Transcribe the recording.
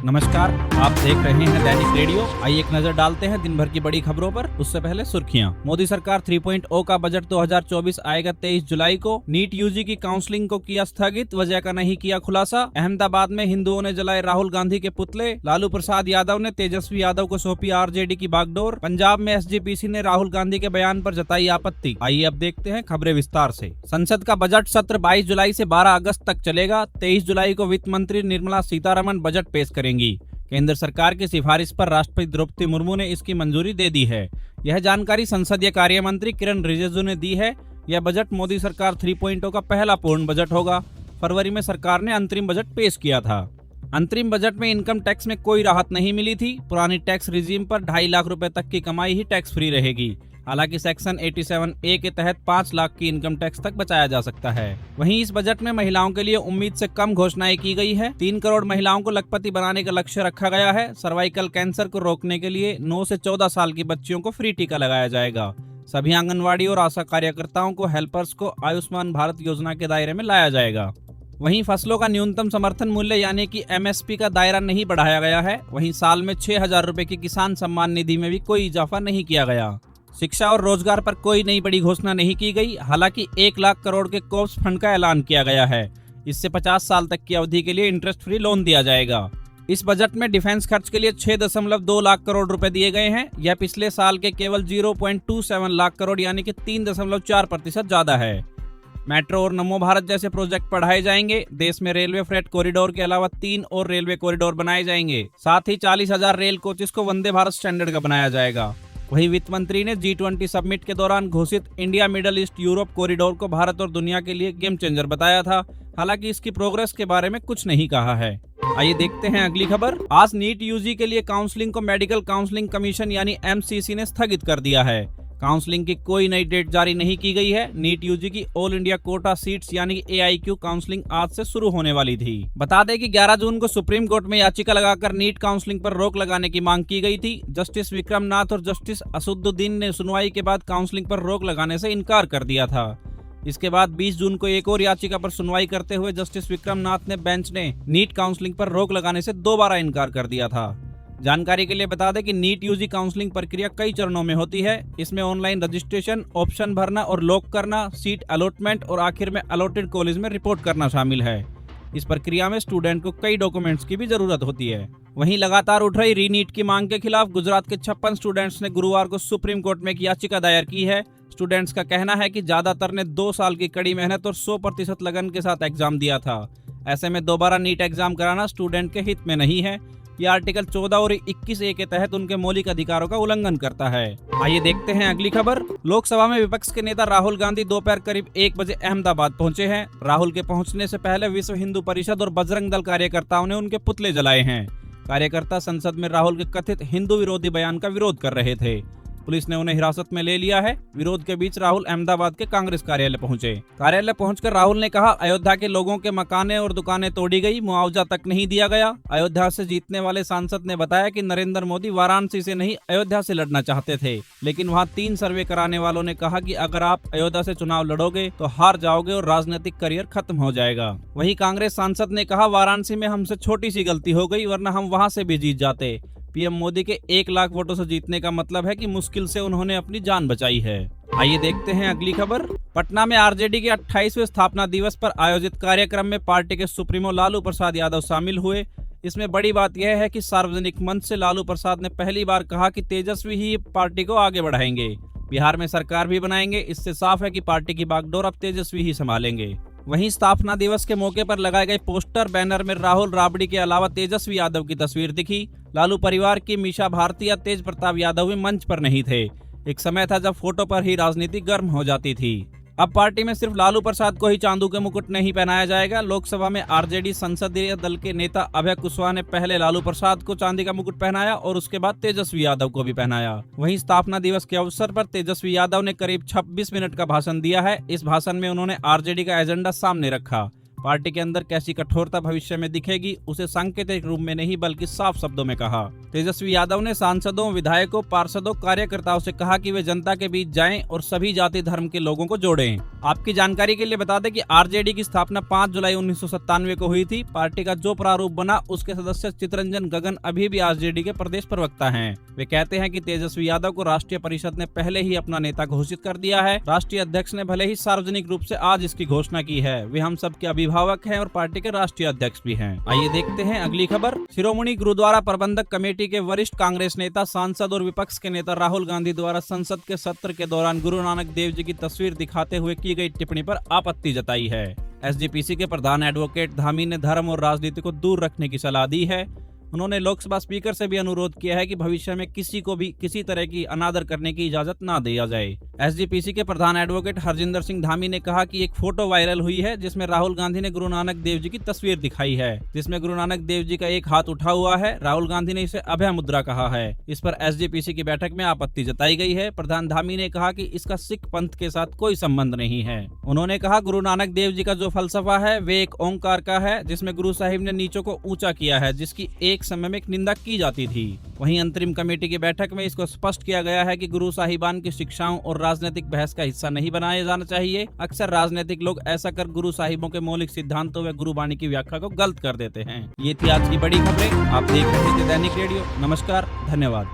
नमस्कार, आप देख रहे हैं दैनिक रेडियो। आइए एक नजर डालते हैं दिन भर की बड़ी खबरों पर। उससे पहले सुर्खियां। मोदी सरकार 3.0 का बजट 2024 आएगा 23 जुलाई को। नीट यूजी की काउंसलिंग को किया स्थगित, वजह का नहीं किया खुलासा। अहमदाबाद में हिंदुओं ने जलाए राहुल गांधी के पुतले। लालू प्रसाद यादव ने तेजस्वी यादव को सौंपी आरजेडी की बागडोर। पंजाब में एसजीपीसी ने राहुल गांधी के बयान पर जताई आपत्ति। आइए अब देखते हैं खबरें विस्तार से। संसद का बजट सत्र 22 जुलाई से 12 अगस्त तक चलेगा। 23 जुलाई को वित्त मंत्री निर्मला सीतारमण बजट पेश करेंगी। केंद्र सरकार की सिफारिश पर राष्ट्रपति द्रौपदी मुर्मू ने इसकी मंजूरी दे दी है। यह जानकारी संसदीय कार्य मंत्री किरण रिजिजू ने दी है। यह बजट मोदी सरकार 3.0 का पहला पूर्ण बजट होगा। फरवरी में सरकार ने अंतरिम बजट पेश किया था। अंतरिम बजट में इनकम टैक्स में कोई राहत नहीं मिली थी। पुरानी टैक्स रिजीम पर 2.5 लाख रुपए तक की कमाई ही टैक्स फ्री रहेगी। हालांकि सेक्शन 87A के तहत 5 लाख की इनकम टैक्स तक बचाया जा सकता है। वहीं इस बजट में महिलाओं के लिए उम्मीद से कम घोषणाएं की गई है। 3 करोड़ महिलाओं को लखपति बनाने का लक्ष्य रखा गया है। सर्वाइकल कैंसर को रोकने के लिए 9 से 14 साल की बच्चियों को फ्री टीका लगाया जाएगा। सभी आंगनवाड़ी और आशा कार्यकर्ताओं को, हेल्पर्स को आयुष्मान भारत योजना के दायरे में लाया जाएगा। वहीं फसलों का न्यूनतम समर्थन मूल्य यानी कि MSP का दायरा नहीं बढ़ाया गया है। वहीं साल में 6,000 रुपए की किसान सम्मान निधि में भी कोई इजाफा नहीं किया गया। शिक्षा और रोजगार पर कोई नई बड़ी घोषणा नहीं की गई। हालांकि 1 लाख करोड़ के कोर्स फंड का ऐलान किया गया है। इससे 50 साल तक की अवधि के लिए इंटरेस्ट फ्री लोन दिया जाएगा। इस बजट में डिफेंस खर्च के लिए 6.2 लाख करोड़ रुपए दिए गए हैं। यह पिछले साल के केवल 0.27 लाख करोड़ यानी कि 3.4% ज्यादा है। मेट्रो और नमो भारत जैसे प्रोजेक्ट बढ़ाए जाएंगे। देश में रेलवे फ्रेट कॉरिडोर के अलावा 3 और रेलवे कॉरिडोर बनाए जाएंगे। साथ ही 40,000 रेल कोचेस को वंदे भारत स्टैंडर्ड का बनाया जाएगा। वहीं वित्त मंत्री ने G20 समिट के दौरान घोषित India middle east Europe corridor को भारत और दुनिया के लिए गेम चेंजर बताया था। हालांकि इसकी प्रोग्रेस के बारे में कुछ नहीं कहा है। आइए देखते हैं अगली खबर। आज नीट यूजी के लिए काउंसलिंग को मेडिकल काउंसलिंग कमीशन यानी MCC ने स्थगित कर दिया है। काउंसलिंग की कोई नई डेट जारी नहीं की गई है। नीट यूजी की ऑल इंडिया कोटा सीट्स यानी AIQ काउंसलिंग आज से शुरू होने वाली थी। बता दें कि 11 जून को सुप्रीम कोर्ट में याचिका लगाकर नीट काउंसलिंग पर रोक लगाने की मांग की गई थी। जस्टिस विक्रम नाथ और जस्टिस असदुद्दीन ने सुनवाई के बाद काउंसलिंग पर रोक लगाने से इनकार कर दिया था। इसके बाद 20 जून को एक और याचिका पर सुनवाई करते हुए जस्टिस विक्रम नाथ ने बेंच ने नीट काउंसलिंग पर रोक लगाने से दोबारा इनकार कर दिया था। जानकारी के लिए बता दें कि नीट यूजी काउंसलिंग प्रक्रिया कई चरणों में होती है। इसमें ऑनलाइन रजिस्ट्रेशन, ऑप्शन भरना और लॉक करना, सीट अलॉटमेंट और आखिर में अलॉटेड कॉलेज में रिपोर्ट करना शामिल है। इस प्रक्रिया में स्टूडेंट को कई डॉक्यूमेंट्स की भी जरूरत होती है। वहीं लगातार उठ रही रीनीट की मांग के खिलाफ गुजरात के 56 स्टूडेंट्स ने गुरुवार को सुप्रीम कोर्ट में एक याचिका दायर की है। स्टूडेंट्स का कहना है कि ज्यादातर ने 2 साल की कड़ी मेहनत और 100% लगन के साथ एग्जाम दिया था। ऐसे में दोबारा नीट एग्जाम कराना स्टूडेंट के हित में नहीं है। ये आर्टिकल 14 और 21A के तहत उनके मौलिक अधिकारों का उल्लंघन करता है। आइए देखते हैं अगली खबर। लोकसभा में विपक्ष के नेता राहुल गांधी दोपहर करीब 1 बजे अहमदाबाद पहुंचे हैं। राहुल के पहुंचने से पहले विश्व हिंदू परिषद और बजरंग दल कार्यकर्ताओं ने उनके पुतले जलाए हैं। कार्यकर्ता संसद में राहुल के कथित हिंदू विरोधी बयान का विरोध कर रहे थे। पुलिस ने उन्हें हिरासत में ले लिया है। विरोध के बीच राहुल अहमदाबाद के कांग्रेस कार्यालय पहुंचे। कार्यालय पहुंचकर राहुल ने कहा, अयोध्या के लोगों के मकाने और दुकानें तोड़ी गई, मुआवजा तक नहीं दिया गया। अयोध्या से जीतने वाले सांसद ने बताया कि नरेंद्र मोदी वाराणसी से नहीं अयोध्या से लड़ना चाहते थे, लेकिन वहां 3 सर्वे कराने वालों ने कहा कि अगर आप अयोध्या से चुनाव लड़ोगे तो हार जाओगे और राजनीतिक करियर खत्म हो जाएगा। वहीं कांग्रेस सांसद ने कहा, वाराणसी में हमसे छोटी सी गलती हो गई, वरना हम वहां से भी जीत जाते। पीएम मोदी के 1 लाख वोटों से जीतने का मतलब है कि मुश्किल से उन्होंने अपनी जान बचाई है। आइए देखते हैं अगली खबर। पटना में आरजेडी के 28वें स्थापना दिवस पर आयोजित कार्यक्रम में पार्टी के सुप्रीमो लालू प्रसाद यादव शामिल हुए। इसमें बड़ी बात यह है कि सार्वजनिक मंच से लालू प्रसाद ने पहली बार कहा कि तेजस्वी ही पार्टी को आगे बढ़ाएंगे, बिहार में सरकार भी बनाएंगे। इससे साफ है कि पार्टी की बागडोर अब तेजस्वी ही संभालेंगे। वहीं स्थापना दिवस के मौके पर लगाए गए पोस्टर बैनर में राहुल राबड़ी के अलावा तेजस्वी यादव की तस्वीर दिखी। लालू परिवार की मीशा भारती या तेज प्रताप यादव भी मंच पर नहीं थे। एक समय था जब फोटो पर ही राजनीति गर्म हो जाती थी। अब पार्टी में सिर्फ लालू प्रसाद को ही चांदू के मुकुट नहीं पहनाया जाएगा। लोकसभा में आरजेडी संसदीय दल के नेता अभय कुशवाहा ने पहले लालू प्रसाद को चांदी का मुकुट पहनाया और उसके बाद तेजस्वी यादव को भी पहनाया। वहीं स्थापना दिवस के अवसर पर तेजस्वी यादव ने करीब 26 मिनट का भाषण दिया है। इस भाषण में उन्होंने आरजेडी का एजेंडा सामने रखा। पार्टी के अंदर कैसी कठोरता भविष्य में दिखेगी उसे सांकेतिक रूप में नहीं बल्कि साफ शब्दों में कहा। तेजस्वी यादव ने सांसदों, विधायकों, पार्षदों, कार्यकर्ताओं से कहा कि वे जनता के बीच जाएं और सभी जाति धर्म के लोगों को जोड़ें। आपकी जानकारी के लिए बता दें कि आरजेडी की स्थापना 5 जुलाई 1997 को हुई थी। पार्टी का जो प्रारूप बना उसके सदस्य चितरंजन गगन अभी भी आरजेडी के प्रदेश प्रवक्ता हैं। वे कहते हैं कि तेजस्वी यादव को राष्ट्रीय परिषद ने पहले ही अपना नेता घोषित कर दिया है। राष्ट्रीय अध्यक्ष ने भले ही सार्वजनिक रूप से आज इसकी घोषणा की है, वे हम सब के अभिभावक हैं और पार्टी के राष्ट्रीय अध्यक्ष भी हैं। आइए देखते हैं अगली खबर। शिरोमणि गुरुद्वारा प्रबंधक कमेटी के वरिष्ठ कांग्रेस नेता, सांसद और विपक्ष के नेता राहुल गांधी द्वारा संसद के सत्र के दौरान गुरु नानक देव जी की तस्वीर दिखाते हुए की गई टिप्पणी पर आपत्ति जताई है। एसजीपीसी के प्रधान एडवोकेट धामी ने धर्म और राजनीति को दूर रखने की सलाह दी है। उन्होंने लोकसभा स्पीकर से भी अनुरोध किया है कि भविष्य में किसी को भी किसी तरह की अनादर करने की इजाजत ना दिया जाए। एसजीपीसी के प्रधान एडवोकेट हरजिंदर सिंह धामी ने कहा कि एक फोटो वायरल हुई है जिसमें राहुल गांधी ने गुरु नानक देव जी की तस्वीर दिखाई है, जिसमें गुरु नानक देव जी का एक हाथ उठा हुआ है। राहुल गांधी ने इसे अभय मुद्रा कहा है। इस पर एसजीपीसी की बैठक में आपत्ति जताई गई है। प्रधान धामी ने कहा कि इसका सिख पंथ के साथ कोई संबंध नहीं है। उन्होंने कहा गुरु नानक देव जी का जो फलसफा है वे एक ओंकार का है, जिसमें गुरु साहिब ने नीचों को ऊंचा किया है, जिसकी एक समय में निंदा की जाती थी। वहीं अंतरिम कमेटी की बैठक में इसको स्पष्ट किया गया है कि गुरु साहिबान की शिक्षाओं और राजनीतिक बहस का हिस्सा नहीं बनाया जाना चाहिए। अक्सर राजनीतिक लोग ऐसा कर गुरु साहिबों के मौलिक सिद्धांतों व गुरुबाणी की व्याख्या को गलत कर देते हैं। ये थी आज की बड़ी खबरें। आप देख रहे थे दैनिक रेडियो। नमस्कार, धन्यवाद।